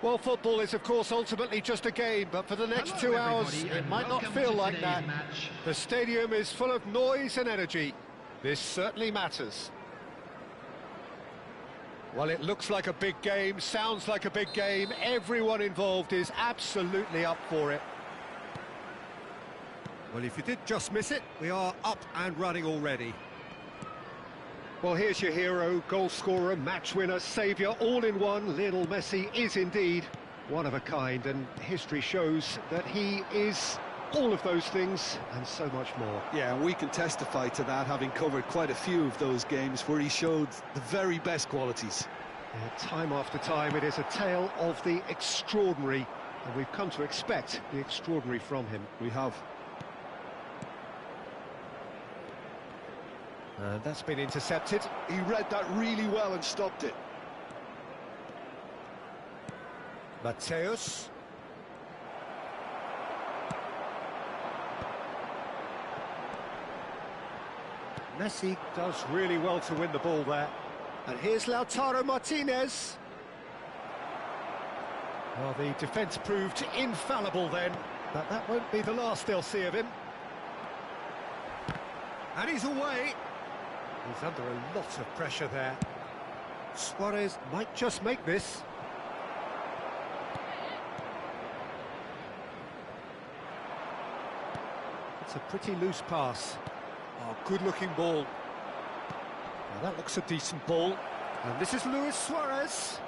Well, football is, of course, ultimately just a game, but for the next Hello, 2 hours, everybody, it and might not welcome feel to like today's that. match. The stadium is full of noise and energy. This certainly matters. Well, it looks like a big game, sounds like a big game. Everyone involved is absolutely up for it. Well, if you did just miss it, we are up and running already. Well, here's your hero, goal scorer, match winner, saviour, all in one. Lionel Messi is indeed one of a kind, and history shows that he is all of those things and so much more. Yeah, and we can testify to that, having covered quite a few of those games where he showed the very best qualities. Time after time, it is a tale of the extraordinary, and we've come to expect the extraordinary from him. We have. And that's been intercepted. He read that really well and stopped it. Mateus. Messi does really well to win the ball there. And here's Lautaro Martinez. Well, the defence proved infallible then, but that won't be the last they'll see of him. And he's away. He's under a lot of pressure there. Suarez might just make this. It's a pretty loose pass. Oh, good-looking ball. Now that looks a decent ball. And this is Luis Suarez.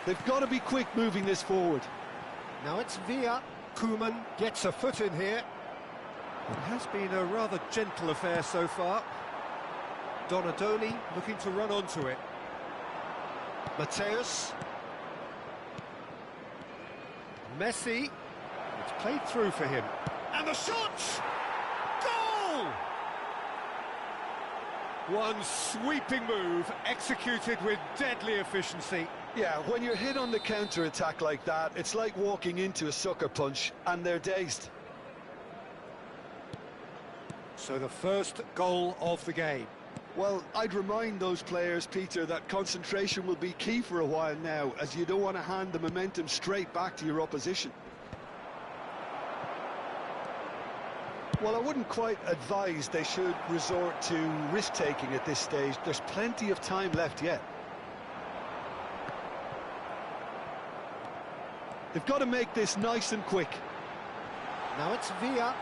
They've got to be quick moving this forward. Now it's Villa. Koeman gets a foot in here. It has been a rather gentle affair so far. Donadoni looking to run onto it. Mateus. Messi. It's played through for him. And the shot! Goal! One sweeping move, executed with deadly efficiency. Yeah, when you're hit on the counter-attack like that, it's like walking into a sucker punch, and they're dazed. So the first goal of the game. Well, I'd remind those players, Peter, that concentration will be key for a while now, as you don't want to hand the momentum straight back to your opposition. Well, I wouldn't quite advise they should resort to risk-taking at this stage. There's plenty of time left yet. They've got to make this nice and quick. Now it's Villa.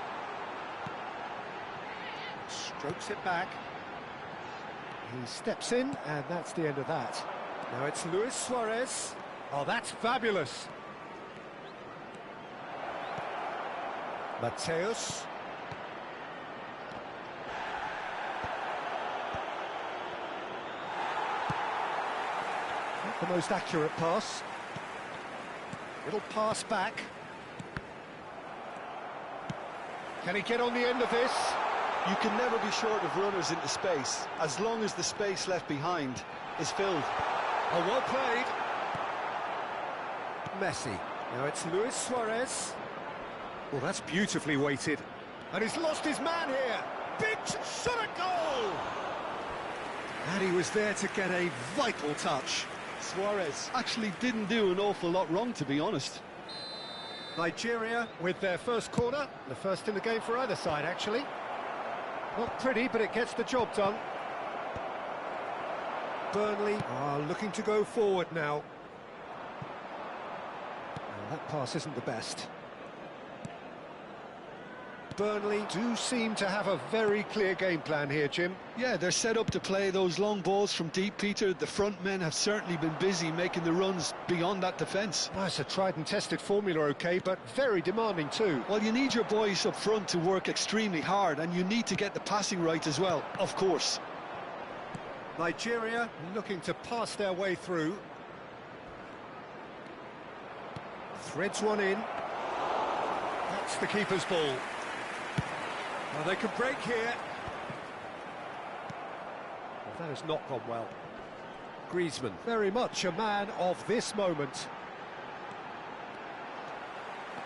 Strokes it back. He steps in, and that's the end of that. Now it's Luis Suarez. Oh, that's fabulous. Mateus. Not the most accurate pass. It'll pass back. Can he get on the end of this? You can never be short of runners into space, as long as the space left behind is filled. Oh, well played. Messi. Now it's Luis Suarez. Well, that's beautifully weighted. And he's lost his man here. Big shot at goal! And he was there to get a vital touch. Suarez actually didn't do an awful lot wrong, to be honest. Nigeria with their first corner. The first in the game for either side, actually. Not pretty, but it gets the job done. Burnley are looking to go forward now. Well, that pass isn't the best. Burnley do seem to have a very clear game plan here, Jim. Yeah, they're set up to play those long balls from deep, Peter. The front men have certainly been busy making the runs beyond that defence. Well, it's a tried and tested formula, OK, but very demanding too. Well, you need your boys up front to work extremely hard, and you need to get the passing right as well, of course. Nigeria looking to pass their way through. Threads one in. That's the keeper's ball. Well, they can break here. Well, that has not gone well. Griezmann, very much a man of this moment.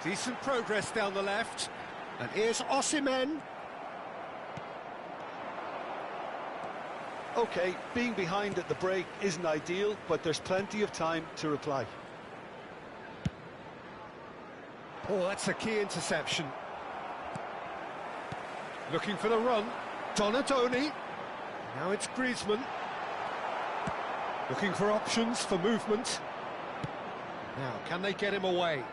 Decent progress down the left. And here's Osimhen. OK, being behind at the break isn't ideal, but there's plenty of time to reply. Oh, that's a key interception. Looking for the run. Donadoni. Now it's Griezmann. Looking for options for movement. Now, can they get him away?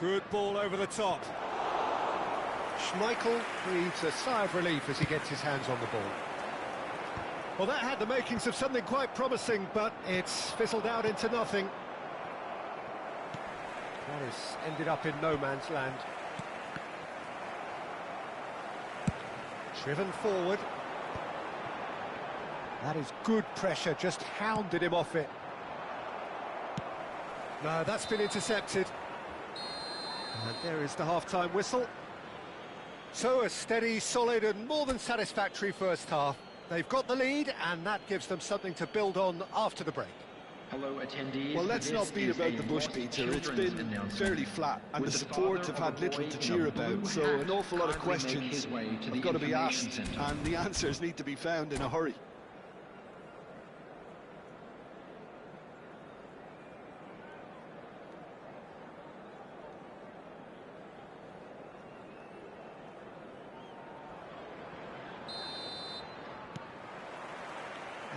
Good ball over the top. Schmeichel breathes a sigh of relief as he gets his hands on the ball. Well, that had the makings of something quite promising, but it's fizzled out into nothing. That has ended up in no man's land. Driven forward. That is good pressure, just hounded him off it. No, that's been intercepted. And there is the half-time whistle. So a steady, solid and more than satisfactory first half. They've got the lead and that gives them something to build on after the break. Hello attendees. Well, let's not beat about the bush, Peter. It's been fairly flat and the support have had little to cheer about, so an awful lot of questions have got to be asked and the answers need to be found in a hurry.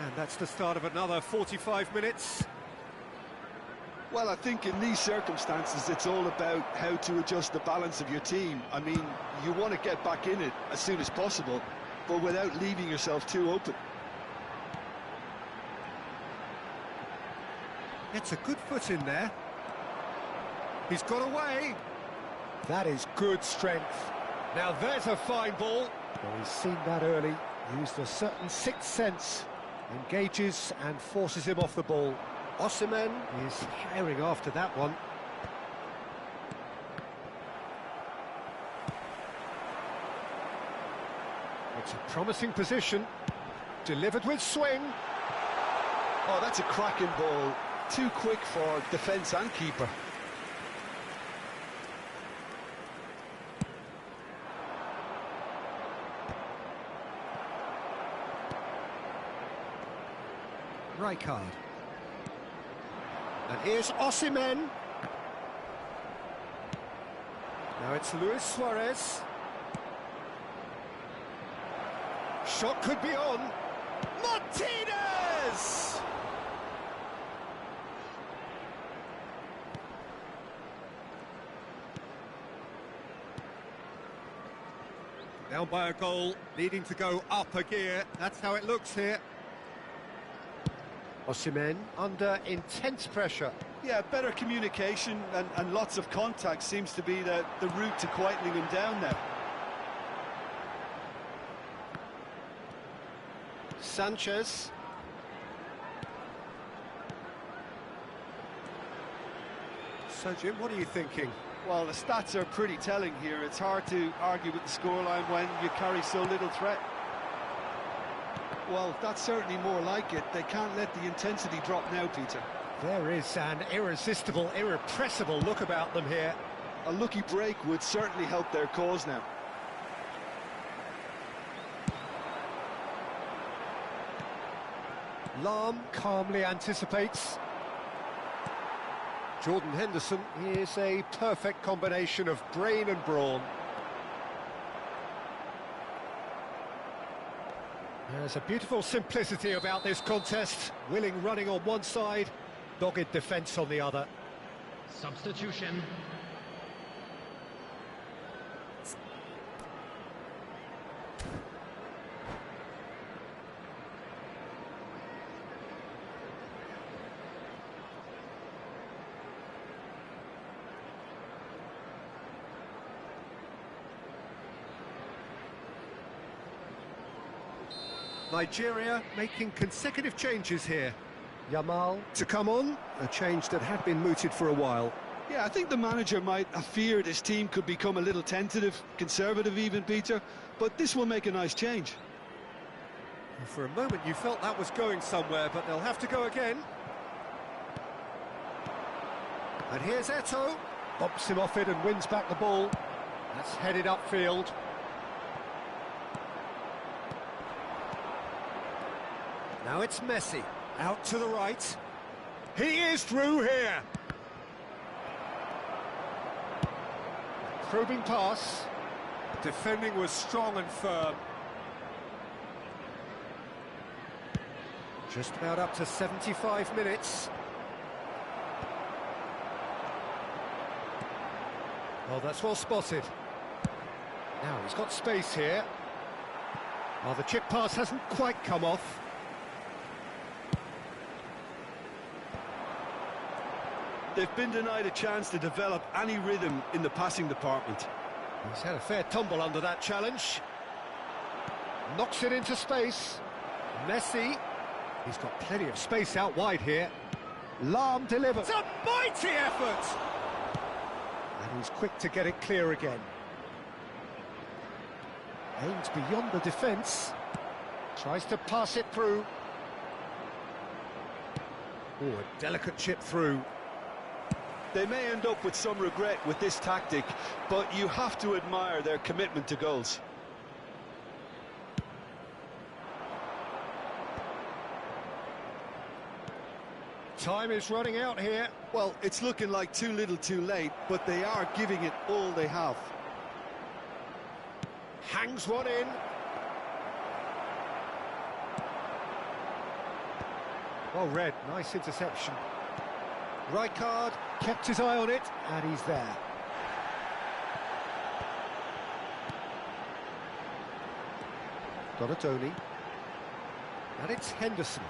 And that's the start of another 45 minutes. Well, I think in these circumstances, it's all about how to adjust the balance of your team. I mean, you want to get back in it as soon as possible, but without leaving yourself too open. Gets a good foot in there. He's got away. That is good strength. Now there's a fine ball. Well, he's seen that early. Used a certain sixth sense. Engages and forces him off the ball. Osimhen is herring after that one. It's a promising position. Delivered with swing. Oh, that's a cracking ball. Too quick for defence and keeper. Rijkaard. And here's Osimhen. Now it's Luis Suarez. Shot could be on. Martinez! Down by a goal, needing to go up a gear. That's how it looks here. Osimhen under intense pressure. Yeah, better communication and lots of contact seems to be the route to quietening him down now. Sanchez. So, Jim, what are you thinking? Well, the stats are pretty telling here. It's hard to argue with the scoreline when you carry so little threat. Well, that's certainly more like it. They can't let the intensity drop now, Peter. There is an irresistible, irrepressible look about them here. A lucky break would certainly help their cause now. Lahm calmly anticipates. Jordan Henderson is a perfect combination of brain and brawn. There's a beautiful simplicity about this contest. Willing running on one side, dogged defence on the other. Substitution. Nigeria making consecutive changes here. Yamal to come on, a change that had been mooted for a while. Yeah, I think the manager might have feared his team could become a little tentative, conservative even, Peter, but this will make a nice change. For a moment you felt that was going somewhere, but they'll have to go again. And here's Eto'o, bumps him off it and wins back the ball. That's headed upfield. Now it's Messi, out to the right. He is through here. Probing pass. Defending was strong and firm. Just about up to 75 minutes. Oh, that's well spotted. Now he's got space here. Oh, the chip pass hasn't quite come off. They've been denied a chance to develop any rhythm in the passing department. He's had a fair tumble under that challenge. Knocks it into space. Messi. He's got plenty of space out wide here. Lahm delivers. It's a mighty effort! And he's quick to get it clear again. Aims beyond the defence. Tries to pass it through. Oh, a delicate chip through. They may end up with some regret with this tactic, but you have to admire their commitment to goals. Time is running out here. Well, it's looking like too little too late, but they are giving it all they have. Hangs one in. Well read, nice interception. Rijkaard kept his eye on it, and he's there. Donatoni. And it's Henderson.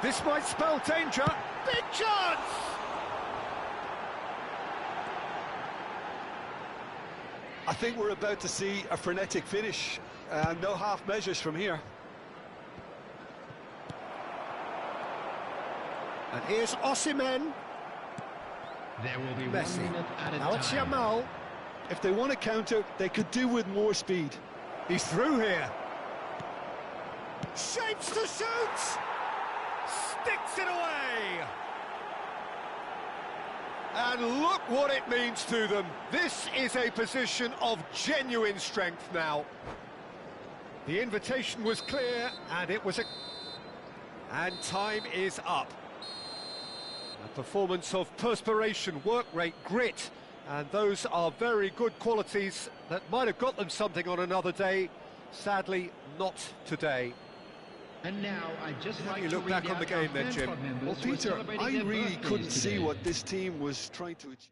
This might spell danger. Big chance! I think we're about to see a frenetic finish. No half measures from here. And here's Osimhen. There will be Messi. 1 minute at a Now it's time. Yamal. If they want to counter, they could do with more speed. He's through here. Shapes to shoot! Sticks it away! And look what it means to them. This is a position of genuine strength now. The invitation was clear, and it was a... And time is up. A performance of perspiration, work rate, grit, and those are very good qualities that might have got them something on another day. Sadly, not today. And now I'd just How like do you to look read back on out the game our then, fan Jim? club members Well, who are Peter, celebrating I their really birthdays couldn't see today. what this team was trying to achieve.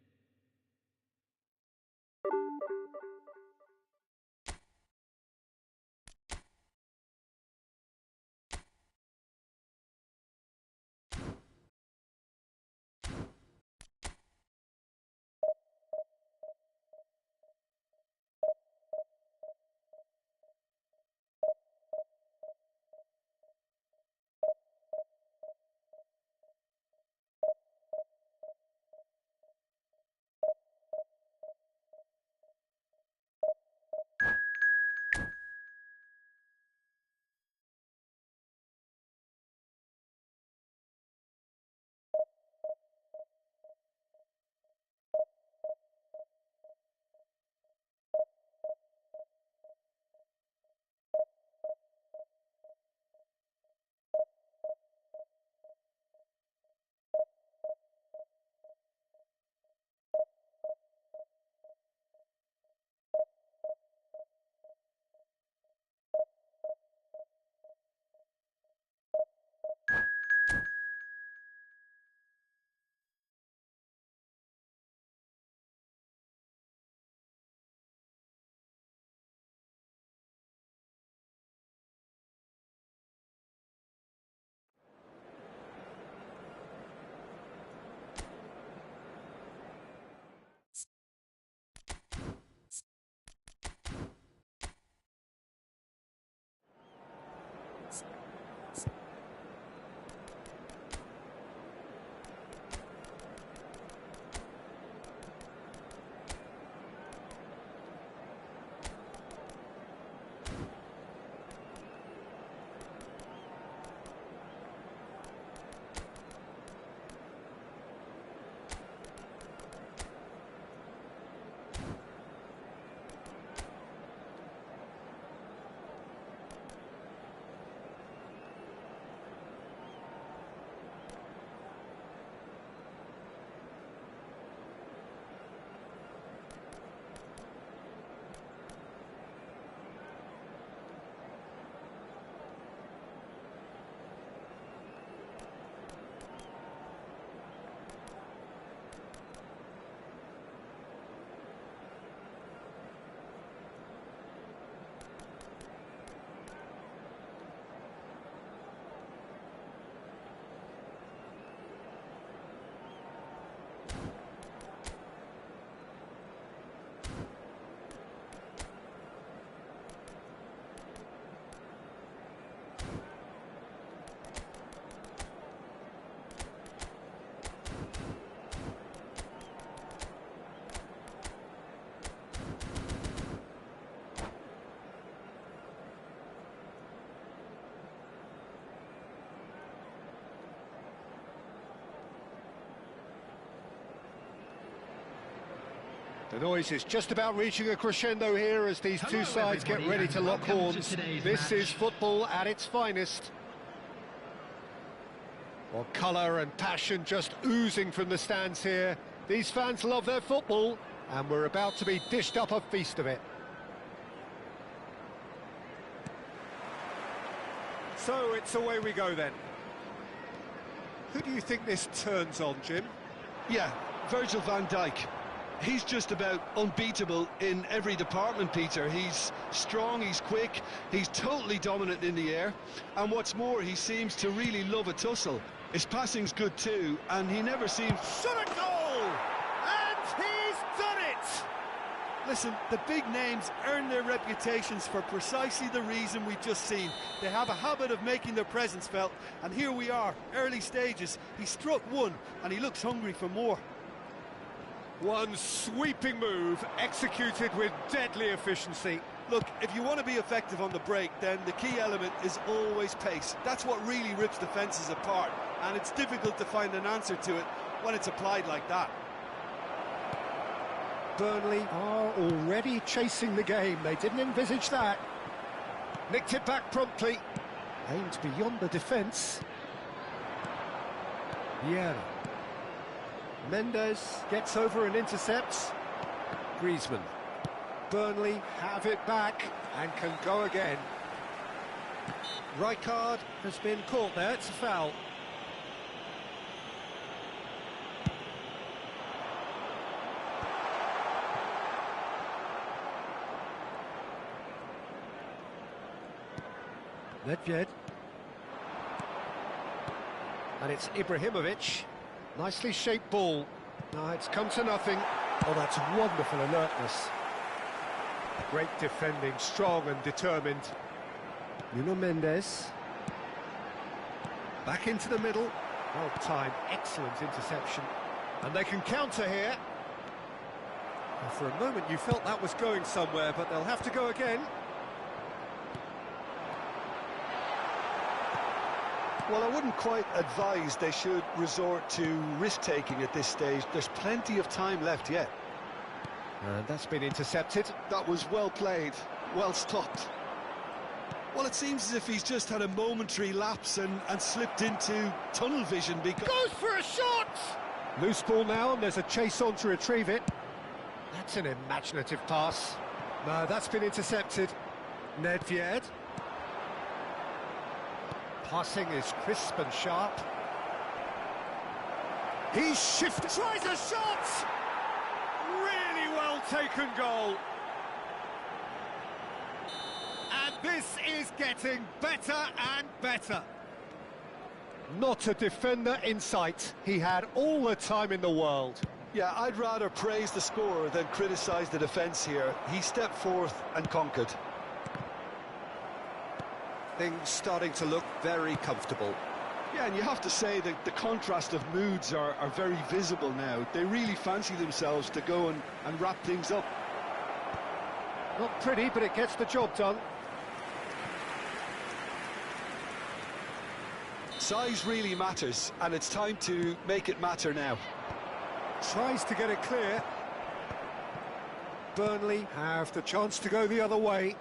The noise is just about reaching a crescendo here as these two Hello, sides get everybody, ready to and lock welcome to horns. today's This match. is football at its finest. Well, colour and passion just oozing from the stands here. These fans love their football, and we're about to be dished up a feast of it. So it's away we go then. Who do you think this turns on, Jim? Yeah, Virgil van Dijk. He's just about unbeatable in every department, Peter. He's strong, he's quick, he's totally dominant in the air. And what's more, he seems to really love a tussle. His passing's good too, and he never seems... Shot a goal! And he's done it! Listen, the big names earn their reputations for precisely the reason we've just seen. They have a habit of making their presence felt, and here we are, early stages. He struck one, and he looks hungry for more. One sweeping move, executed with deadly efficiency. Look, if you want to be effective on the break, then the key element is always pace. That's what really rips defences apart, and it's difficult to find an answer to it when it's applied like that. Burnley are already chasing the game. They didn't envisage that. Nicked it back promptly. Aimed beyond the defence. Vieira. Mendes gets over and intercepts. Griezmann. Burnley have it back and can go again. Right card has been caught there. It's a foul. Nedved. And it's Ibrahimovic. Nicely shaped ball. No, it's come to nothing. Oh, that's wonderful alertness. Great defending, strong and determined. Nuno Mendes. Back into the middle. Well timed, excellent interception. And they can counter here. Well, for a moment you felt that was going somewhere, but they'll have to go again. Well, I wouldn't quite advise they should resort to risk-taking at this stage. There's plenty of time left yet. And that's been intercepted. That was well played, well stopped. Well, it seems as if he's just had a momentary lapse and slipped into tunnel vision because... Goes for a shot! Loose ball now, and there's a chase on to retrieve it. That's an imaginative pass. No, that's been intercepted. Nedved. Passing is crisp and sharp. He's shifted. Tries a shot! Really well taken goal. And this is getting better and better. Not a defender in sight. He had all the time in the world. Yeah, I'd rather praise the scorer than criticise the defence here. He stepped forth and conquered. Things starting to look very comfortable. Yeah, and you have to say that the contrast of moods are very visible now. They really fancy themselves to go and wrap things up. Not pretty, but it gets the job done. Size really matters, and it's time to make it matter now. Tries to get it clear. Burnley have the chance to go the other way.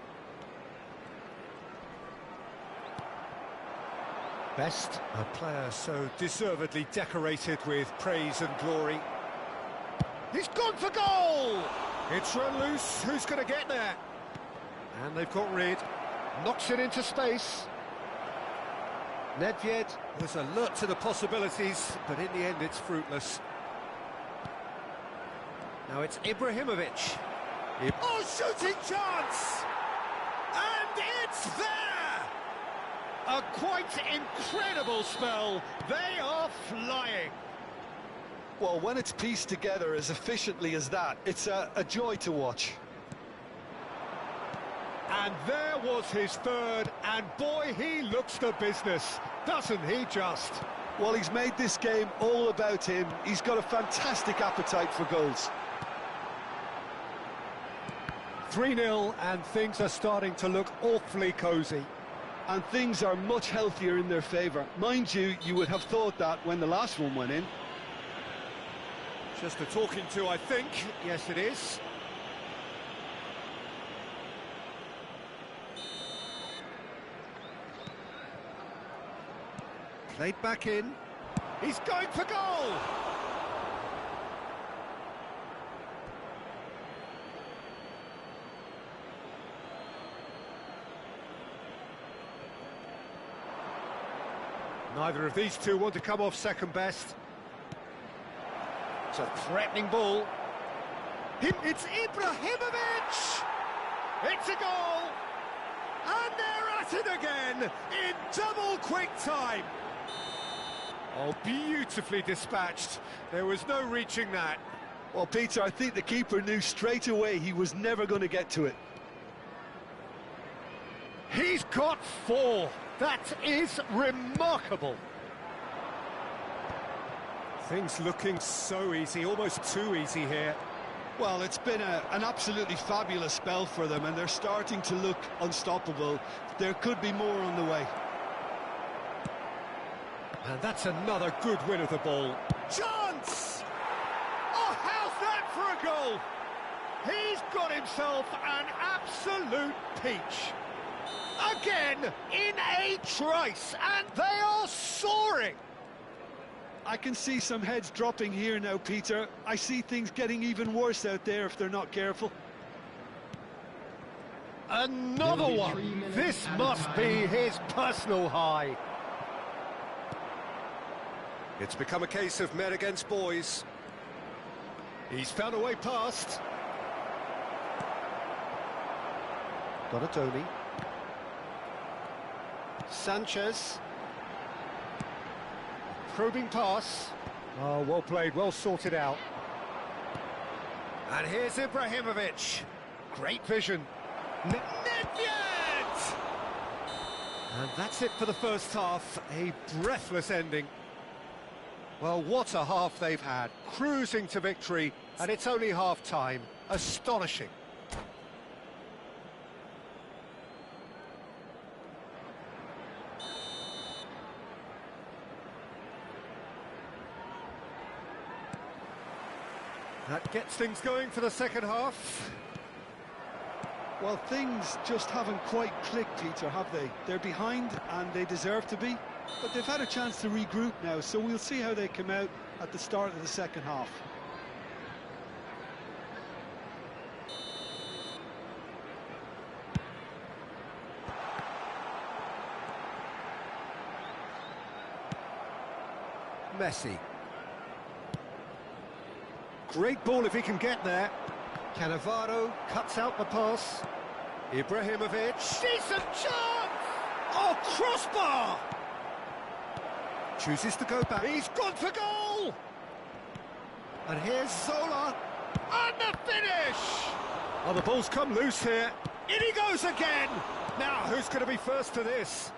Best, a player so deservedly decorated with praise and glory. He's gone for goal! It's run loose, who's going to get there? And they've got rid. Knocks it into space. Nedved was alert to the possibilities, but in the end it's fruitless. Now it's Ibrahimovic. Oh, shooting chance! And it's there! A quite incredible spell. They are flying. Well, when it's pieced together as efficiently as that, it's a joy to watch. And there was his third, and boy, he looks the business, doesn't he just? Well, he's made this game all about him. He's got a fantastic appetite for goals. 3-0, and things are starting to look awfully cosy. And things are much healthier in their favour. Mind you, you would have thought that when the last one went in. Just a talking to, I think. Yes, it is. Played back in. He's going for goal! Neither of these two want to come off second best. It's a threatening ball. It's Ibrahimovic! It's a goal! And they're at it again in double quick time. Oh, beautifully dispatched. There was no reaching that. Well, Peter, I think the keeper knew straight away he was never going to get to it. He's got 4. That is remarkable. Things looking so easy, almost too easy here. Well, it's been an absolutely fabulous spell for them, and they're starting to look unstoppable. There could be more on the way. And that's another good win of the ball. Chance! Oh, how's that for a goal? He's got himself an absolute peach. Again, in a trice, and they are soaring. I can see some heads dropping here now, Peter. I see things getting even worse out there if they're not careful. Another one. This must be his personal high. It's become a case of men against boys. He's found a way past. Donatoni. Sanchez. Probing pass. Oh, well played, well sorted out. And here's Ibrahimovic. Great vision. Nedved! And that's it for the first half. A breathless ending. Well, what a half they've had. Cruising to victory, and it's only half-time. Astonishing. That gets things going for the second half. Well, things just haven't quite clicked, Peter, have they? They're behind, and they deserve to be. But they've had a chance to regroup now, so we'll see how they come out at the start of the second half. Messi. Great ball if he can get there. Cannavaro cuts out the pass. Ibrahimovic. Decent chance! Oh, crossbar! Chooses to go back. He's gone for goal! And here's Zola. And the finish! Oh, the ball's come loose here. In he goes again! Now, who's going to be first to this?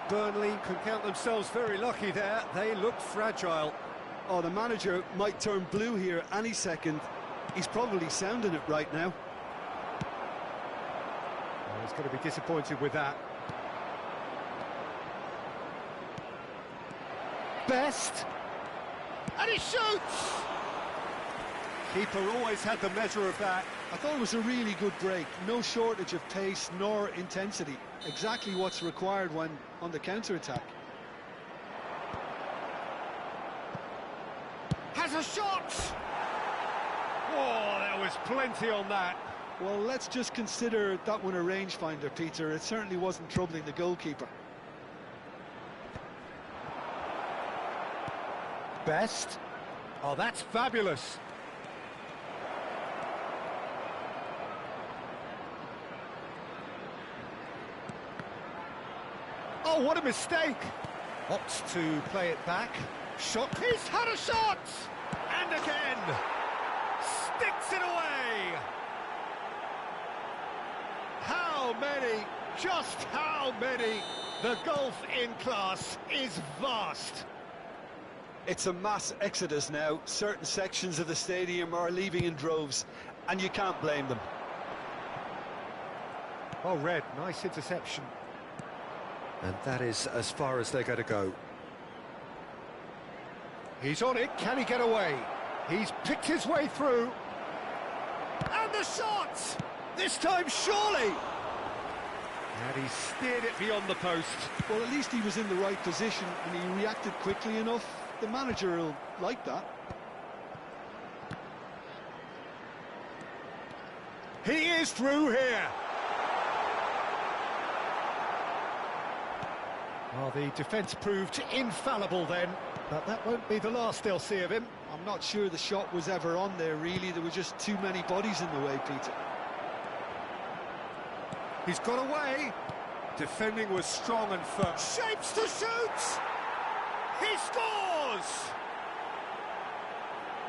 Burnley can count themselves very lucky there. They look fragile. Oh, the manager might turn blue here any second. He's probably sounding it right now. Oh, he's going to be disappointed with that. Best. And he shoots! Keeper always had the measure of that. I thought it was a really good break. No shortage of pace nor intensity. Exactly what's required when on the counter-attack. Has a shot! Oh, there was plenty on that. Well, let's just consider that one a rangefinder, Peter. It certainly wasn't troubling the goalkeeper. Best. Oh, that's fabulous. Oh, what a mistake. Opts to play it back. Shot. He's had a shot! And again. Sticks it away. How many? Just how many? The gulf in class is vast. It's a mass exodus now. Certain sections of the stadium are leaving in droves, and you can't blame them. Oh, Red, nice interception. And that is as far as they're going to go. He's on it, can he get away? He's picked his way through. And the shot! This time, surely! And he steered it beyond the post. Well, at least he was in the right position and he reacted quickly enough. The manager will like that. He is through here. Well, the defence proved infallible then, but that won't be the last they'll see of him. I'm not sure the shot was ever on there, really. There were just too many bodies in the way, Peter. He's got away. Defending was strong and firm. Shapes to shoot! He scores!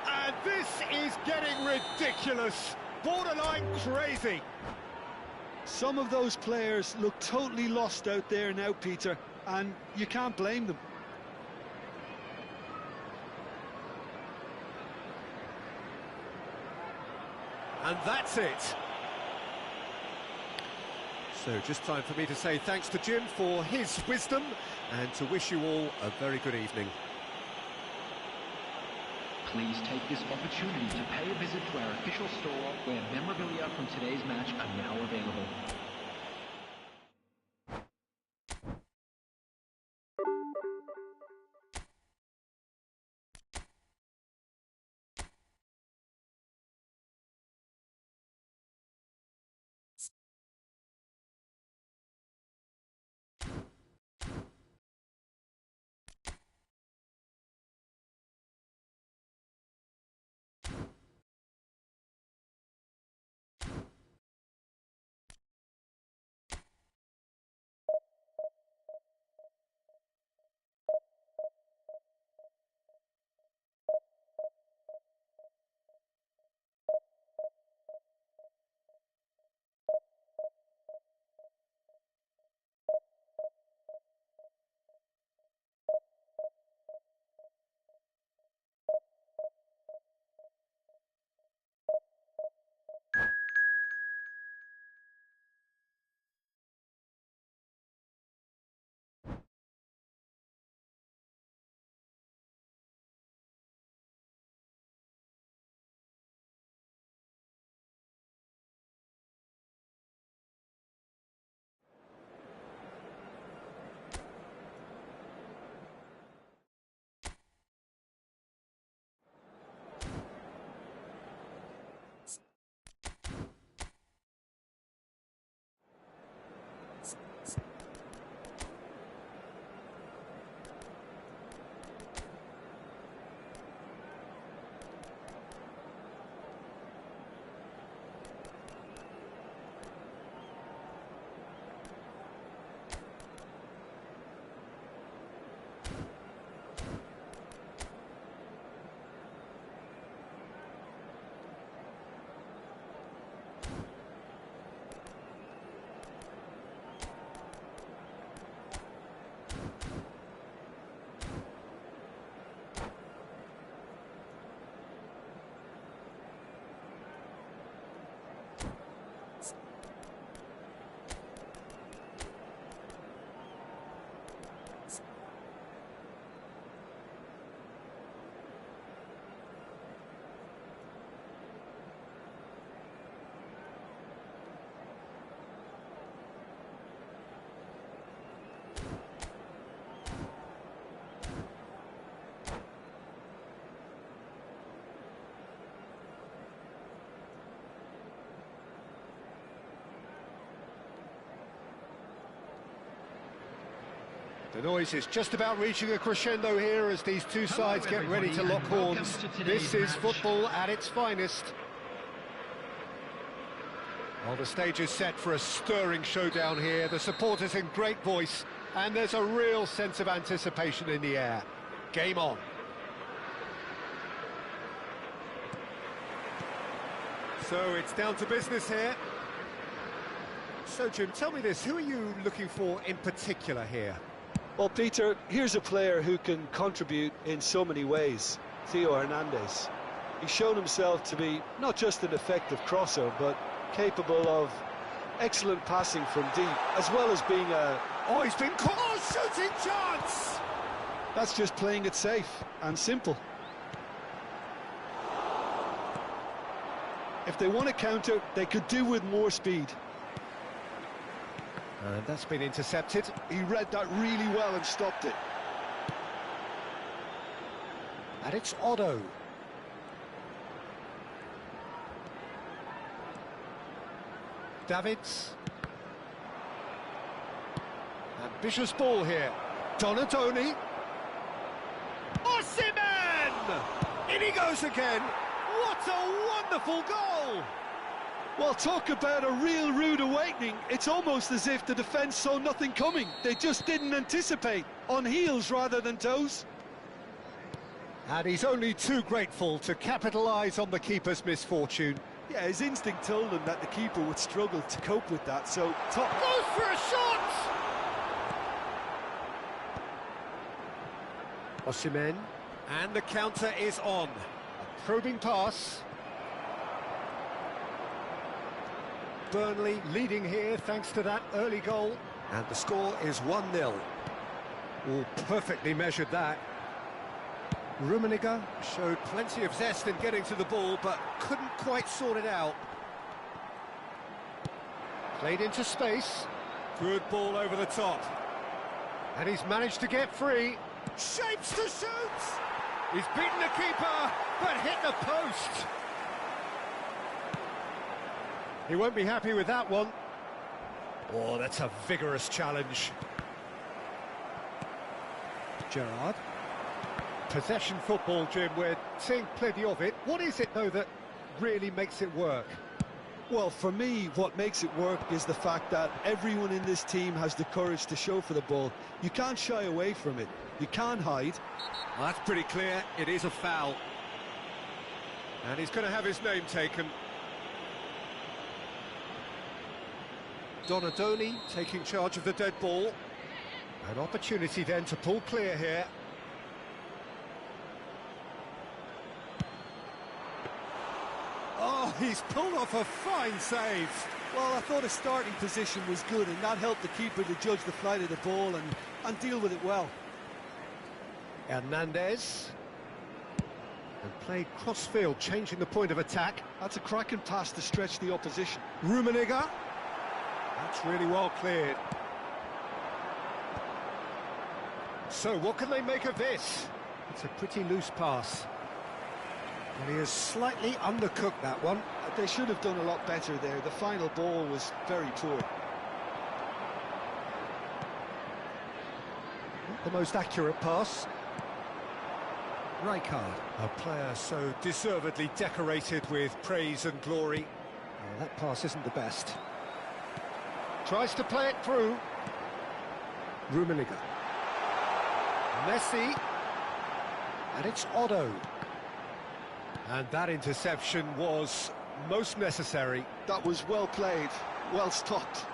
And this is getting ridiculous. Borderline crazy. Some of those players look totally lost out there now, Peter, and you can't blame them. And that's it. So just time for me to say thanks to Jim for his wisdom and to wish you all a very good evening. Please take this opportunity to pay a visit to our official store where memorabilia from today's match are now available. The noise is just about reaching a crescendo here as these two sides get ready to lock horns. This is football at its finest. Well, the stage is set for a stirring showdown here. The supporters in great voice, and there's a real sense of anticipation in the air. Game on. So it's down to business here. So, Jim, tell me this, who are you looking for in particular here? Well, Peter, here's a player who can contribute in so many ways. Theo Hernandez. He's shown himself to be not just an effective crosser, but capable of excellent passing from deep, as well as being a... Oh, he's been caught! Oh, shooting chance! That's just playing it safe and simple. If they want to counter, they could do with more speed. And that's been intercepted. He read that really well and stopped it. And it's Otto. Davids. Ambitious ball here. Donadoni. Osimhen! In he goes again. What a wonderful goal! Well, talk about a real rude awakening. It's almost as if the defence saw nothing coming. They just didn't anticipate. On heels rather than toes. And he's only too grateful to capitalise on the keeper's misfortune. Yeah, his instinct told him that the keeper would struggle to cope with that, so... Goes for a shot! Osimhen, and the counter is on. A probing pass. Burnley leading here thanks to that early goal. And the score is 1-0. Oh, perfectly measured that. Rummenigge showed plenty of zest in getting to the ball, but couldn't quite sort it out. Played into space. Good ball over the top. And he's managed to get free. Shapes to shoot! He's beaten the keeper, but hit the post. He won't be happy with that one. Oh, that's a vigorous challenge. Gerrard. Possession football, Jim, we're seeing plenty of it. What is it, though, that really makes it work? Well, for me, what makes it work is the fact that everyone in this team has the courage to show for the ball. You can't shy away from it. You can't hide. Well, that's pretty clear. It is a foul. And he's going to have his name taken. Donadoni taking charge of the dead ball. An opportunity then to pull clear here. Oh, he's pulled off a fine save. Well, I thought his starting position was good, and that helped the keeper to judge the flight of the ball and deal with it well. Hernandez. And played cross-field, changing the point of attack. That's a cracking pass to stretch the opposition. Rummenigge. That's really well cleared. So, what can they make of this? It's a pretty loose pass. And he has slightly undercooked that one. They should have done a lot better there. The final ball was very poor. Not the most accurate pass. Rijkaard, a player so deservedly decorated with praise and glory. Oh, that pass isn't the best. Tries to play it through. Rummenigge. Messi. And it's Otto. And that interception was most necessary. That was well played, well stopped.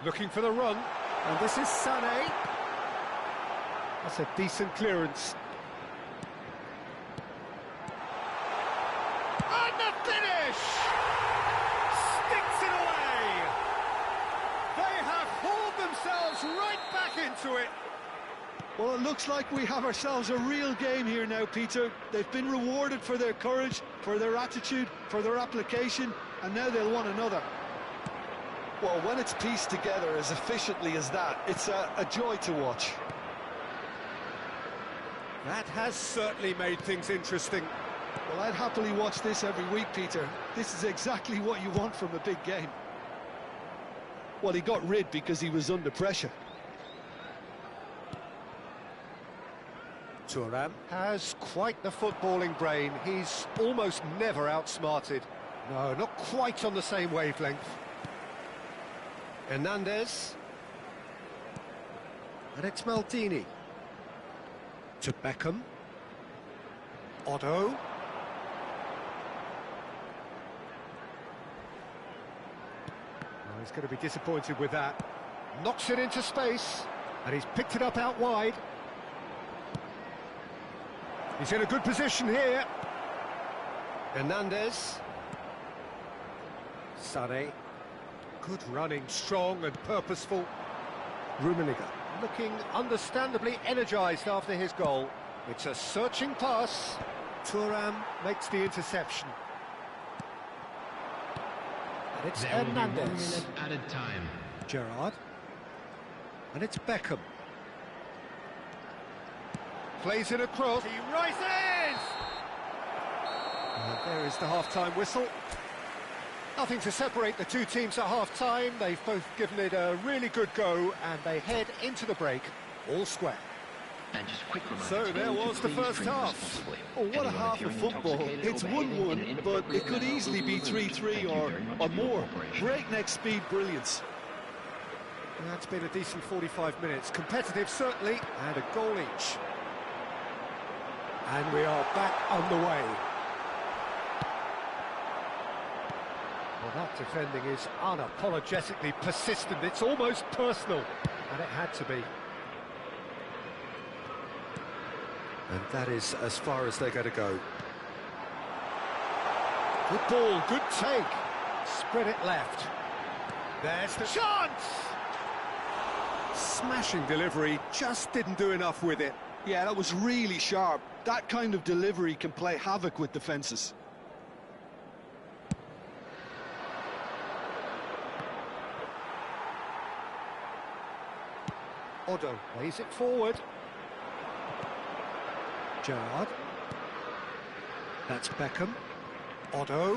Looking for the run. And this is Sané. That's a decent clearance. And the finish! Sticks it away! They have hauled themselves right back into it. Well, it looks like we have ourselves a real game here now, Peter. They've been rewarded for their courage, for their attitude, for their application, and now they'll want another. Well, when it's pieced together as efficiently as that, it's a joy to watch. That has certainly made things interesting. Well, I'd happily watch this every week, Peter. This is exactly what you want from a big game. Well, he got rid because he was under pressure. Thuram has quite the footballing brain. He's almost never outsmarted. No, not quite on the same wavelength. Hernandez. And it's Maldini. To Beckham. Otto. Oh, he's going to be disappointed with that. Knocks it into space. And he's picked it up out wide. He's in a good position here. Hernandez. Sané. Good running, strong and purposeful. Rummenigge. looking understandably energised after his goal. It's a searching pass. Thuram makes the interception. And it's There will be 1 Hernandez. minute added time. Gerrard. And it's Beckham. Plays in a cross. He rises! And there is the half-time whistle. Nothing to separate the two teams at half-time. They've both given it a really good go, and they head into the break all square. And just quick reminder, So to there all to was the please first drink half. responsibly. Oh, what a Anyone, half if you're of football. intoxicated or It's behaving in 1-1, an but it inappropriate could manner, easily will be removed. 3-3 Thank you or very much for your more. cooperation. Breakneck speed brilliance. That's been a decent 45 minutes. Competitive, certainly, and a goal each. And we are back underway. Well, that defending is unapologetically persistent. It's almost personal, and it had to be. And that is as far as they're going to go. Good ball, good take. Spread it left. There's the chance! Smashing delivery, just didn't do enough with it. Yeah, that was really sharp. That kind of delivery can play havoc with defences. Otto plays it forward. Gerrard. That's Beckham. Otto.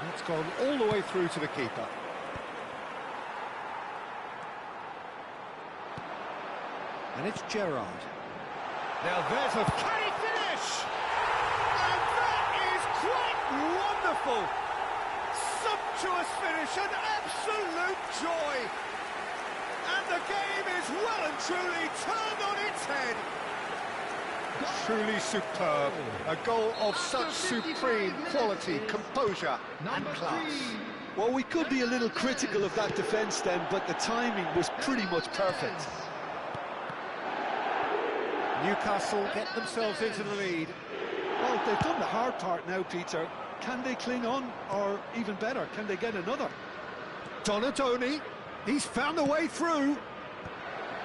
And it's gone all the way through to the keeper. And it's Gerrard. Now there's a... Can he finish? And that is quite wonderful! Sumptuous finish, an absolute joy! And the game is well and truly turned on its head. Truly superb. A goal of such supreme quality, composure and class. Well, we could be a little critical of that defence then, but the timing was pretty much perfect. Newcastle get themselves into the lead. Well, they've done the hard part now, Peter. Can they cling on, or even better, can they get another? Donadoni, he's found a way through.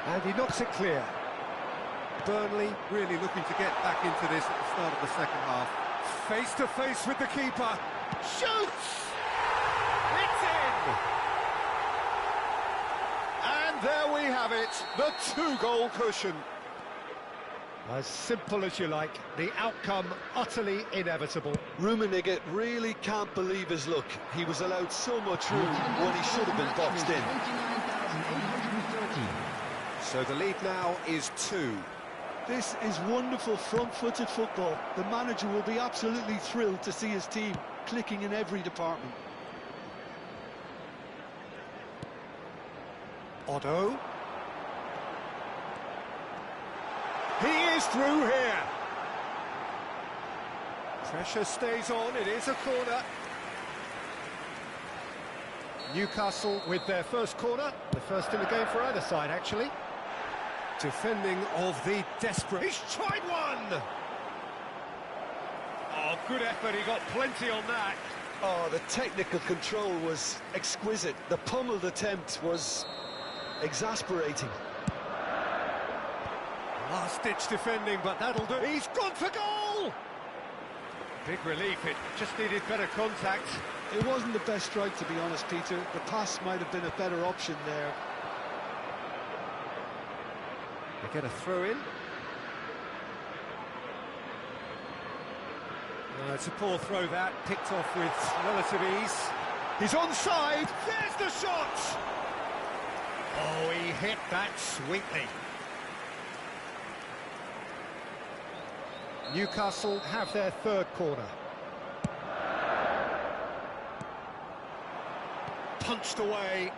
And he knocks it clear. Burnley really looking to get back into this at the start of the second half. Face to face with the keeper. Shoots! It's in! And there we have it, the two-goal cushion. As simple as you like, the outcome utterly inevitable. Rummenigge really can't believe his luck. He was allowed so much room when he should have been boxed in. 29,813. So the lead now is 2. This is wonderful front-footed football. The manager will be absolutely thrilled to see his team clicking in every department. Otto. He is through here. Pressure stays on, it is a corner. Newcastle with their first corner, the first in the game for either side, actually. Defending of the desperate. He's tried one! Oh, good effort, he got plenty on that. Oh, the technical control was exquisite. The pummeled attempt was exasperating. Last-ditch defending, but that'll do. He's gone for goal! Big relief, it just needed better contact. It wasn't the best strike, to be honest, Peter. The pass might have been a better option there. They get a throw-in. It's a poor throw that, picked off with relative ease. He's onside, there's the shot! Oh, he hit that sweetly. Newcastle have their third corner. Punched away.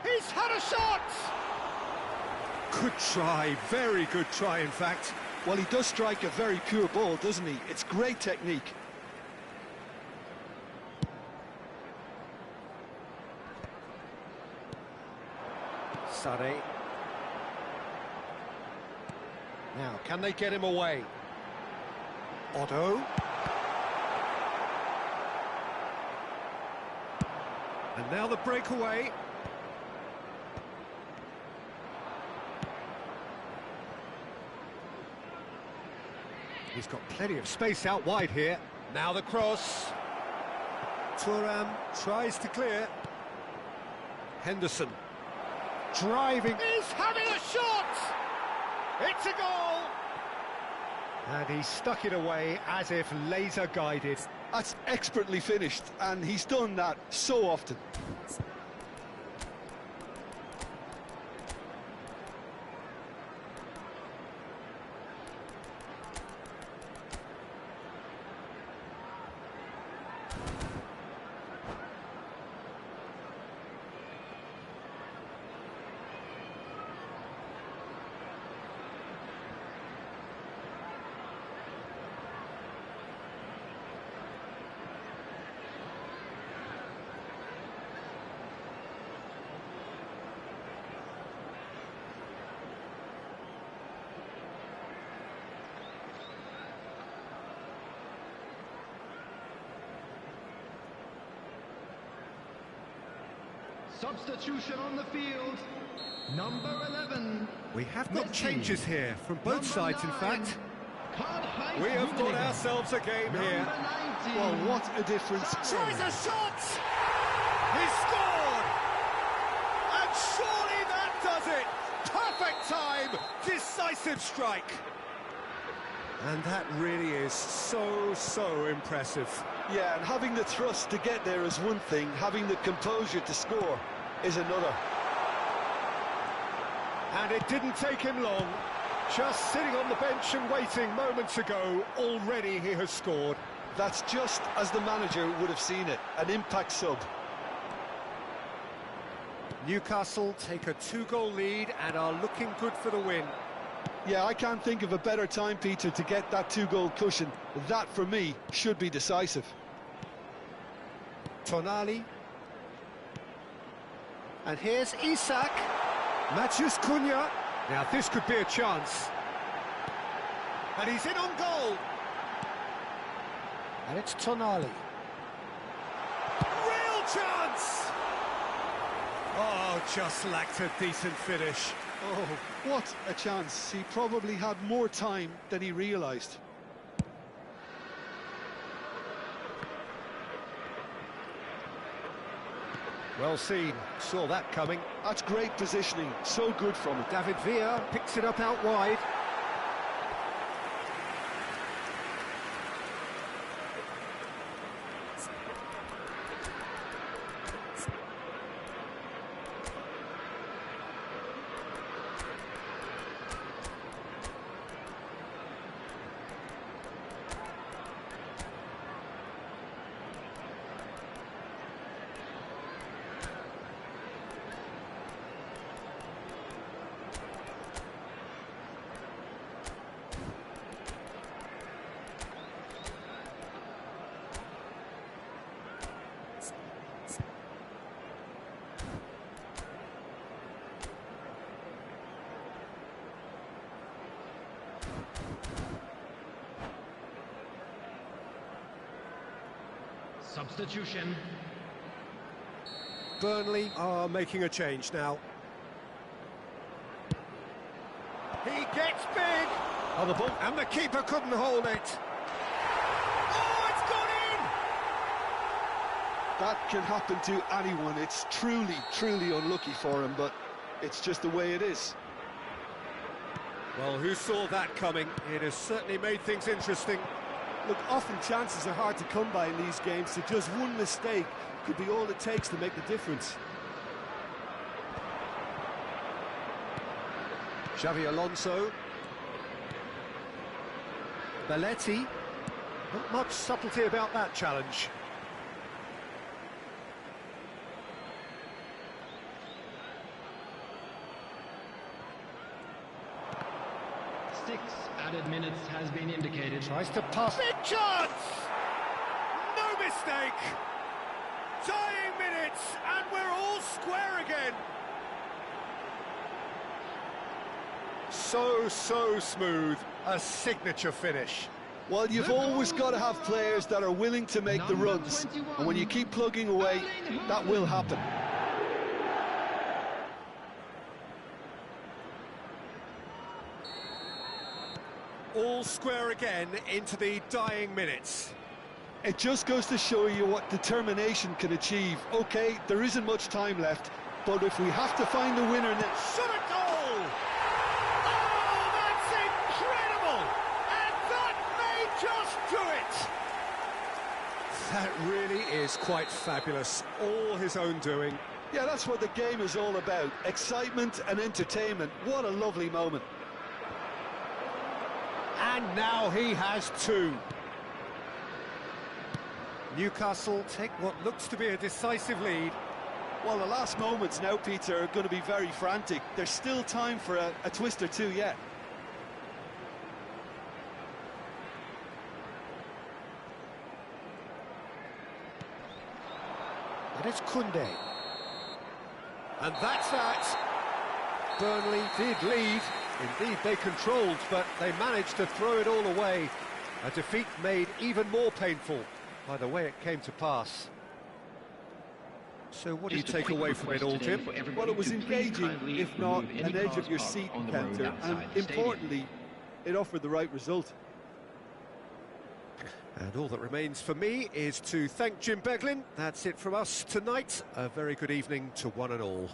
He's had a shot! Good try, very good try in fact. Well, he does strike a very pure ball, doesn't he? It's great technique. Sade. Now, can they get him away? Otto. And now the breakaway. He's got plenty of space out wide here. Now the cross. Thuram tries to clear. Henderson driving. He's having a shot! It's a goal! And he stuck it away as if laser guided. That's expertly finished, and he's done that so often. Substitution on the field. Number 11. We have got Messi. changes here from both sides, in 9. fact. Karl-Heinz We have got Rummenigge. ourselves a game here. Number 19. Well, what a difference. Tries a shot! He scored! And surely that does it! Perfect time! Decisive strike! And that really is so impressive. Yeah, and having the thrust to get there is one thing, having the composure to score is another. And it didn't take him long. Just sitting on the bench and waiting moments ago, already he has scored. That's just as the manager would have seen it, an impact sub. Newcastle take a 2-goal lead and are looking good for the win. Yeah, I can't think of a better time, Peter, to get that 2-goal cushion. That, for me, should be decisive. Tonali. And here's Isak. Matheus Cunha. Now this could be a chance. And he's in on goal. And it's Tonali. Real chance! Oh, just lacked a decent finish. Oh, what a chance. He probably had more time than he realised. Well seen, saw that coming. That's great positioning, so good from it. David Villa picks it up out wide. Substitution. Burnley are making a change now. He gets big! On the ball, and the keeper couldn't hold it. Oh, it's gone in! That can happen to anyone. It's truly unlucky for him, but it's just the way it is. Well, who saw that coming? It has certainly made things interesting. Look, often chances are hard to come by in these games, so just one mistake could be all it takes to make the difference. Xavi Alonso. Belletti. Not much subtlety about that challenge. Added minutes has been indicated. Tries to pass. Big chance! No mistake! Dying minutes, and we're all square again. So smooth. A signature finish. Well, you've always got to have players that are willing to make the runs, and when you keep plugging away, that will happen. All square again into the dying minutes. It just goes to show you what determination can achieve. Okay, there isn't much time left, but if we have to find the winner now... Shot a goal! Oh, that's incredible! And that may just do it! That really is quite fabulous. All his own doing. Yeah, that's what the game is all about. Excitement and entertainment. What a lovely moment. And now he has two. Newcastle take what looks to be a decisive lead. Well, the last moments now, Peter, are going to be very frantic. There's still time for a twist or two yet. And it's Koundé. And that's that. Burnley did lead. Indeed, they controlled, but they managed to throw it all away. A defeat made even more painful by the way it came to pass. So what do you take away from it all, Jim? Well, it was engaging, if not an edge-of-your-seat encounter, and importantly, it offered the right result. And all that remains for me is to thank Jim Beglin. That's it from us tonight. A very good evening to one and all.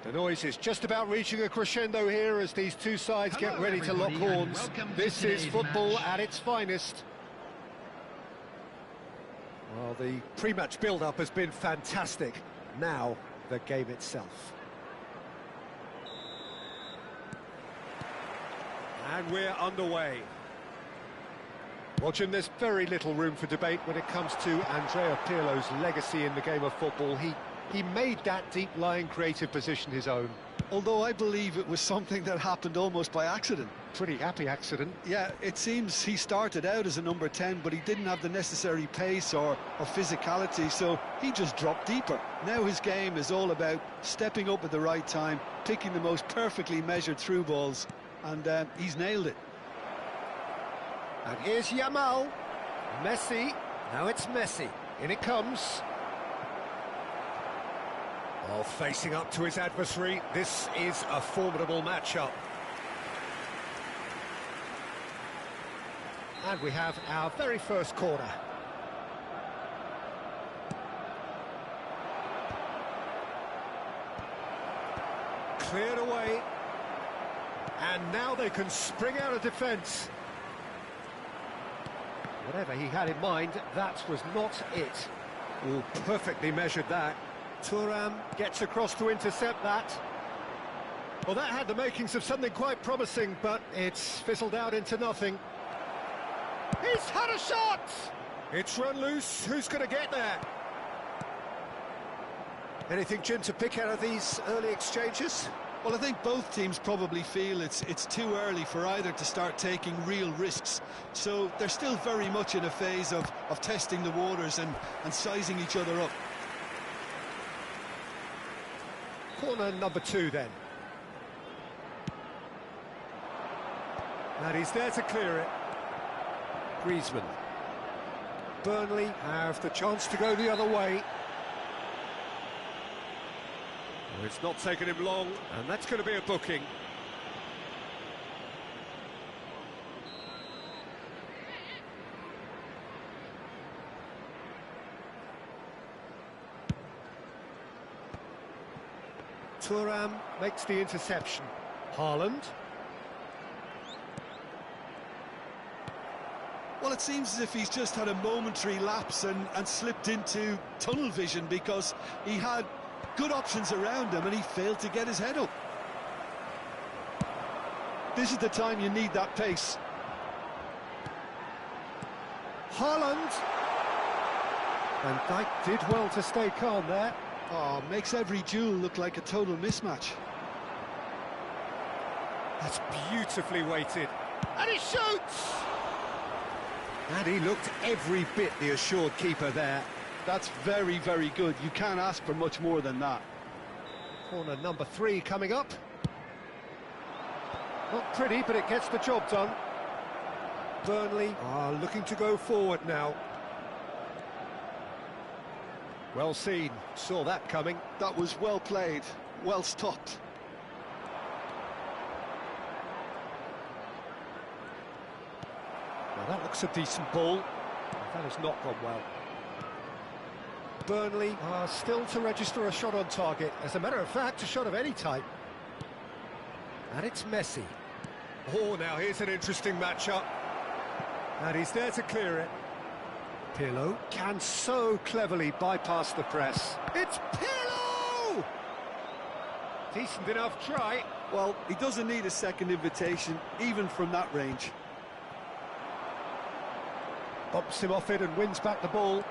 The noise is just about reaching a crescendo here as these two sides get ready to lock horns. This is football at its finest. Well, the pre-match build-up has been fantastic. Now, the game itself. And we're underway. Well, Jim, there's very little room for debate when it comes to Andrea Pirlo's legacy in the game of football. He made that deep-lying creative position his own. although I believe it was something that happened almost by accident. Pretty happy accident. Yeah, it seems he started out as a number 10, but he didn't have the necessary pace or physicality, so he just dropped deeper. Now his game is all about stepping up at the right time, picking the most perfectly measured through balls, and he's nailed it. And here's Yamal. Messi. Now it's Messi. In it comes. Oh, facing up to his adversary. This is a formidable matchup. And we have our very first corner. Cleared away. And now they can spring out of defence. Whatever he had in mind, that was not it. Oh, perfectly measured that. Thuram gets across to intercept that. Well, that had the makings of something quite promising, but it's fizzled out into nothing. He's had a shot! It's run loose. Who's going to get there? Anything, Jim, to pick out of these early exchanges? Well, I think both teams probably feel it's too early for either to start taking real risks. So they're still very much in a phase of testing the waters and sizing each other up. Corner number 2, then. And he's there to clear it. Griezmann. Burnley have the chance to go the other way. Well, it's not taken him long, and that's going to be a booking. Thuram makes the interception. Haaland. Well, it seems as if he's just had a momentary lapse and slipped into tunnel vision, because he had good options around him and he failed to get his head up. This is the time you need that pace. Haaland. And Dijk did well to stay calm there. Oh, makes every duel look like a total mismatch. That's beautifully weighted. And he shoots! And he looked every bit the assured keeper there. That's very, very good. You can't ask for much more than that. Corner number 3 coming up. Not pretty, but it gets the job done. Burnley are looking to go forward now. Well seen, saw that coming. That was well played, well stopped. Well, that looks a decent ball. That has not gone well. Burnley are still to register a shot on target. As a matter of fact, a shot of any type. And it's Messi. Oh, now here's an interesting matchup. And he's there to clear it. Pirlo can so cleverly bypass the press. It's Pirlo! Decent enough try. Well, he doesn't need a second invitation, even from that range. Bumps him off it and wins back the ball.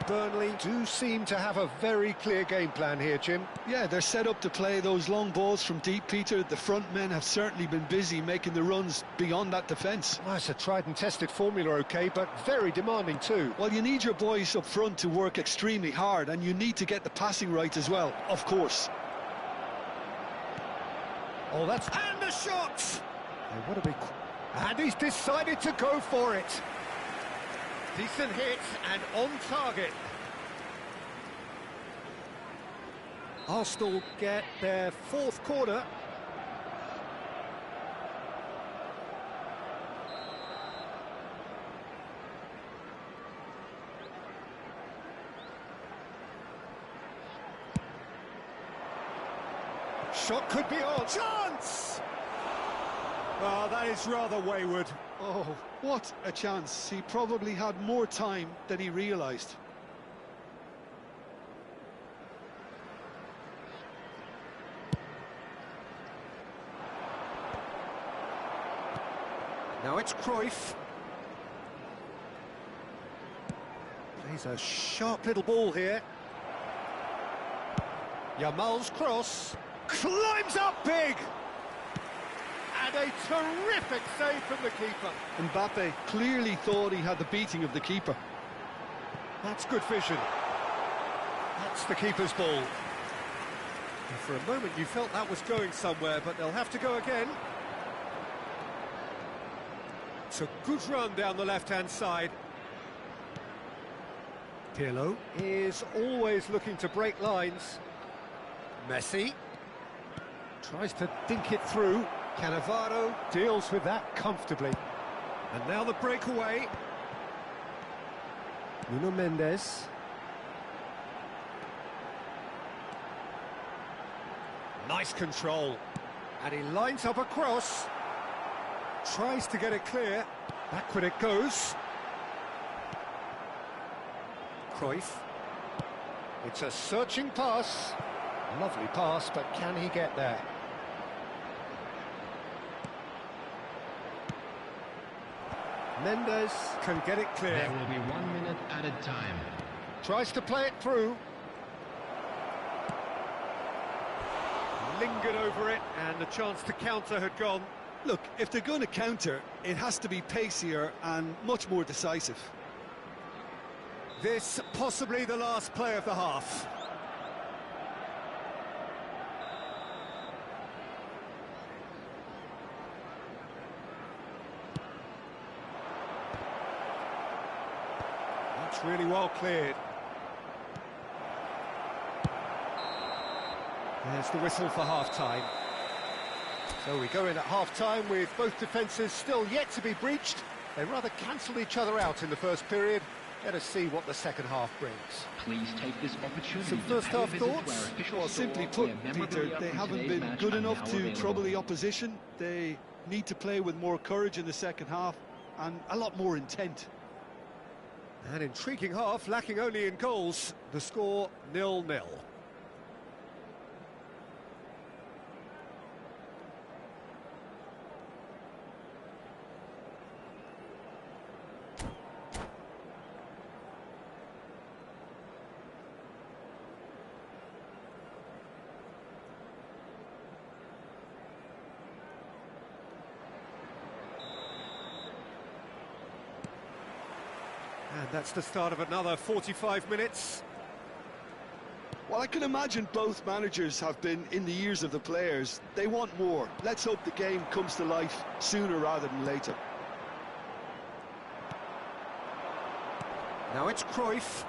Burnley do seem to have a very clear game plan here, Jim. Yeah, they're set up to play those long balls from deep, Peter. The front men have certainly been busy making the runs beyond that defence. Well, it's a tried and tested formula, OK, but very demanding too. Well, you need your boys up front to work extremely hard, and you need to get the passing right as well, of course. Oh, that's... And the shot! Oh, what a big... And he's decided to go for it. Decent hit and on target. Arsenal get their 4th corner. Shot could be on. Chance! Oh, that is rather wayward. Oh, what a chance. He probably had more time than he realised. Now it's Cruyff. Plays a sharp little ball here. Yamal's cross. Climbs up big! And a terrific save from the keeper. Mbappe clearly thought he had the beating of the keeper. That's good vision. That's the keeper's ball. And for a moment you felt that was going somewhere, but they'll have to go again. It's a good run down the left-hand side. Pirlo is always looking to break lines. Messi tries to dink it through. Cannavaro deals with that comfortably. And now the breakaway. Nuno Mendes. Nice control. And he lines up a cross. Tries to get it clear. Backward it goes. Cruyff. It's a searching pass. Lovely pass, but can he get there? Mendes can get it clear. There will be 1 minute added time. Tries to play it through. Lingered over it, and the chance to counter had gone. Look, if they're going to counter, it has to be pacier and much more decisive. This possibly the last play of the half. That's really well cleared. There's the whistle for half-time. So we go in at half-time with both defences still yet to be breached. They rather cancelled each other out in the first period. Let us see what the second half brings. Please take this opportunity Some to first pay a half visit to thoughts? our official Well, store simply put, where Peter, memorabilia they from haven't today's been match good are enough now to available. trouble the opposition. They need to play with more courage in the second half and a lot more intent. An intriguing half, lacking only in goals. The score 0-0. And that's the start of another 45 minutes. Well, I can imagine both managers have been in the ears of the players. They want more. Let's hope the game comes to life sooner rather than later. Now it's Cruyff.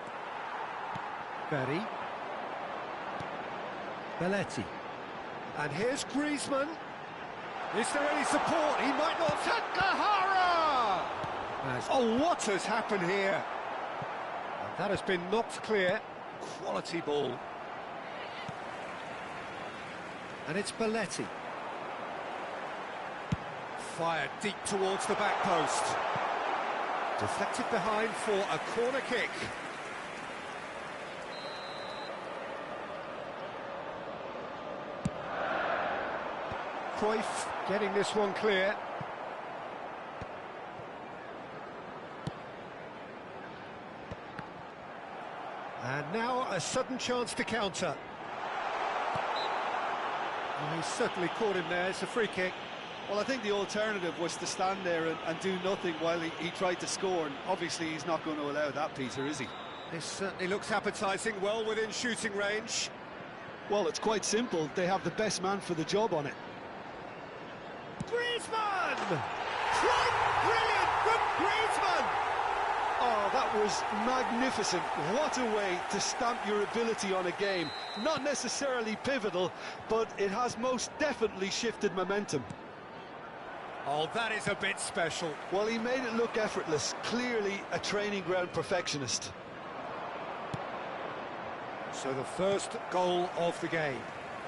Berry. Belletti. And here's Griezmann. Is there any support? He might not. Takahara! Oh, what has happened here? And that has been knocked clear. Quality ball. And it's Belletti. Fired deep towards the back post. Deflected behind for a corner kick. Cruyff getting this one clear. And now a sudden chance to counter. Well, he's certainly caught him there. It's a free kick. Well, I think the alternative was to stand there and do nothing while he tried to score. And obviously, he's not going to allow that, Peter, is he? This certainly looks appetising, well within shooting range. Well, it's quite simple. They have the best man for the job on it. Griezmann! Quite brilliant from Griezmann! Oh, that was magnificent. What a way to stamp your ability on a game. Not necessarily pivotal, but it has most definitely shifted momentum. Oh, that is a bit special. Well, he made it look effortless. Clearly a training ground perfectionist. So the first goal of the game.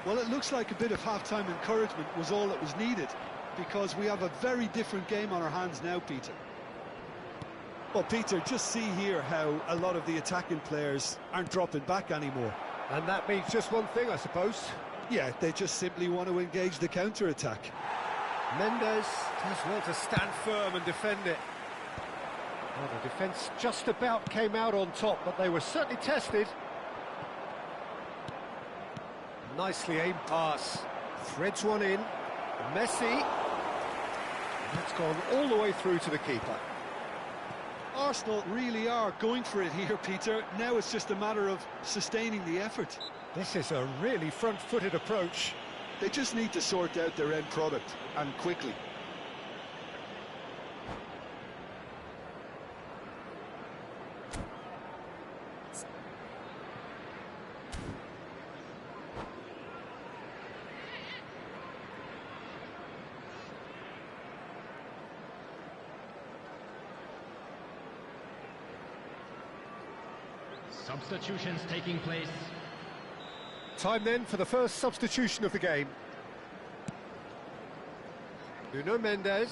Well, it looks like a bit of half-time encouragement was all that was needed, because we have a very different game on our hands now, Peter. Well, Peter, just see here how a lot of the attacking players aren't dropping back anymore. And that means just one thing, I suppose. Yeah, they just simply want to engage the counter-attack. Mendes does well to stand firm and defend it. Well, the defence just about came out on top, but they were certainly tested. nicely aimed pass. Threads one in. Messi. That's gone all the way through to the keeper. Arsenal really are going for it here, Peter. Now it's just a matter of sustaining the effort. This is a really front-footed approach. They just need to sort out their end product, and quickly. Substitutions taking place. Time then for the first substitution of the game. Nuno Mendes.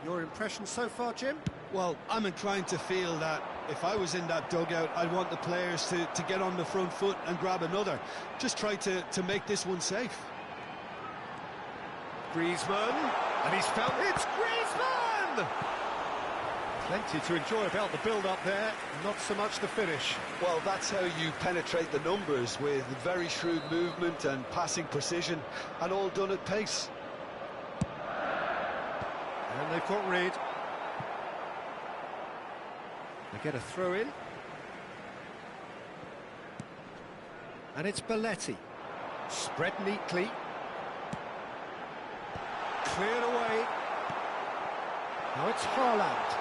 Your impression so far, Jim? Well, I'm inclined to feel that if I was in that dugout, I'd want the players to get on the front foot and grab another. Just try to make this one safe. Griezmann, and he's found it's Griezmann! Plenty to enjoy about the build-up there, not so much the finish. Well, that's how you penetrate the numbers, with very shrewd movement and passing precision, and all done at pace. And they've got rid. They get a throw in. And it's Belletti. Spread neatly. Cleared away. Now it's Haaland.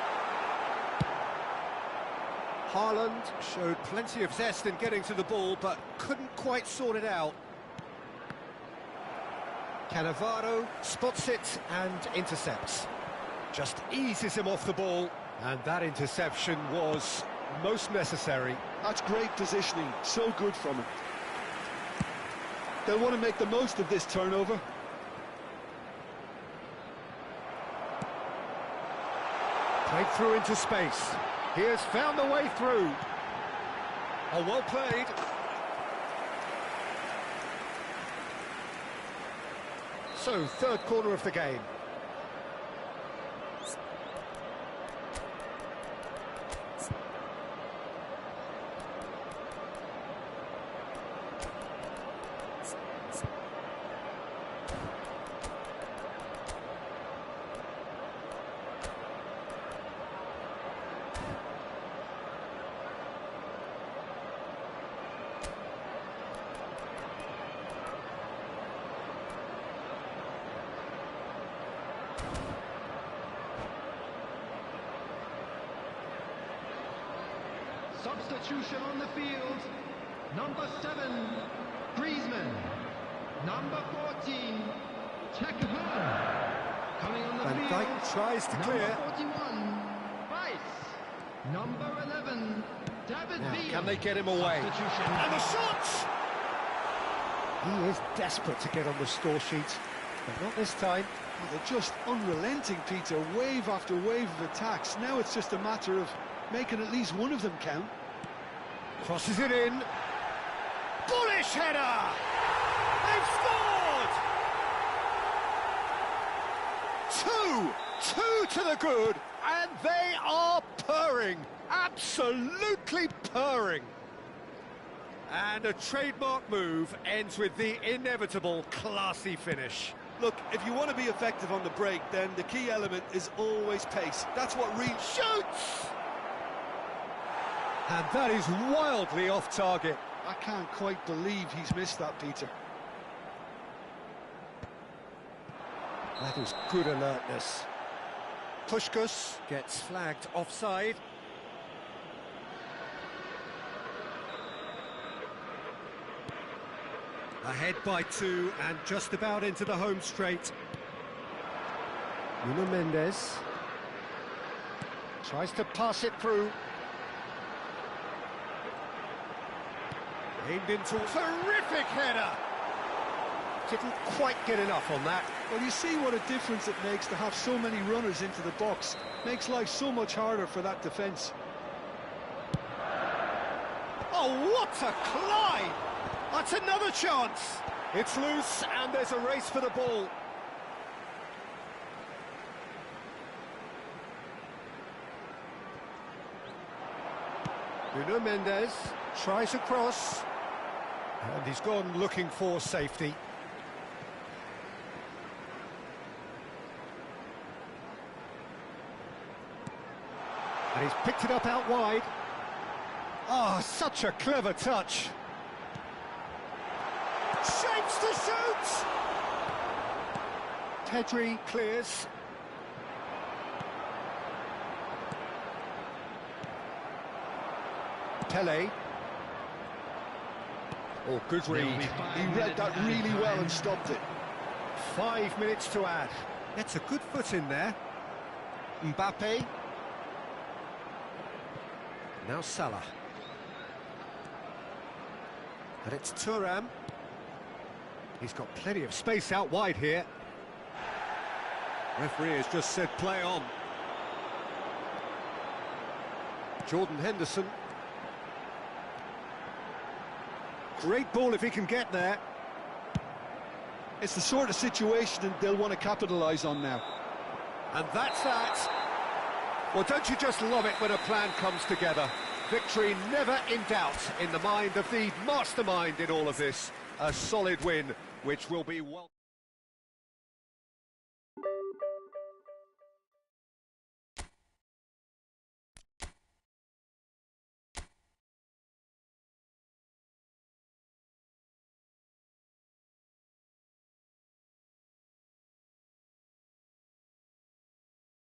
Haaland showed plenty of zest in getting to the ball, but couldn't quite sort it out. Cannavaro spots it and intercepts. Just eases him off the ball, and that interception was most necessary. That's great positioning, so good from him. They'll want to make the most of this turnover. Played through into space. He has found the way through. Oh, well played. So, third corner of the game. Substitution on the field. Number 7, Griezmann. Number 14, Tekahun. Coming on the Van field. Dijk tries to clear. Number 41, Rice. Number 11, David Now, Villa. can they get him away? Substitution. And the shots! He is desperate to get on the score sheet, but not this time. Well, they're just unrelenting, Peter. Wave after wave of attacks. Now it's just a matter of making at least one of them count. Crosses it in. Bullish header! They've scored! Two to the good, and they are purring. Absolutely purring. And a trademark move ends with the inevitable classy finish. Look, if you want to be effective on the break, then the key element is always pace. That's what really Shoots! And that is wildly off target. I can't quite believe he's missed that, Peter. That is good alertness. Puskás gets flagged offside. Ahead by 2 and just about into the home straight. Nuno Mendes tries to pass it through. Aimed into a terrific header. Didn't quite get enough on that. Well, you see what a difference it makes to have so many runners into the box. Makes life so much harder for that defence. Oh, what a climb! That's another chance. It's loose and there's a race for the ball. Nuno Mendes tries a cross. And he's gone looking for safety. And he's picked it up out wide. Oh, such a clever touch. Shapes to shoot! Pedri clears. Pele. Oh, good read. He read that really well and stopped it. 5 minutes to add. Gets a good foot in there. Mbappe. Now Salah. And it's Thuram. He's got plenty of space out wide here. Referee has just said play on. Jordan Henderson. Great ball if he can get there. It's the sort of situation they'll want to capitalise on now. And that's that. Well, don't you just love it when a plan comes together? Victory never in doubt in the mind of the mastermind in all of this. A solid win, which will be well...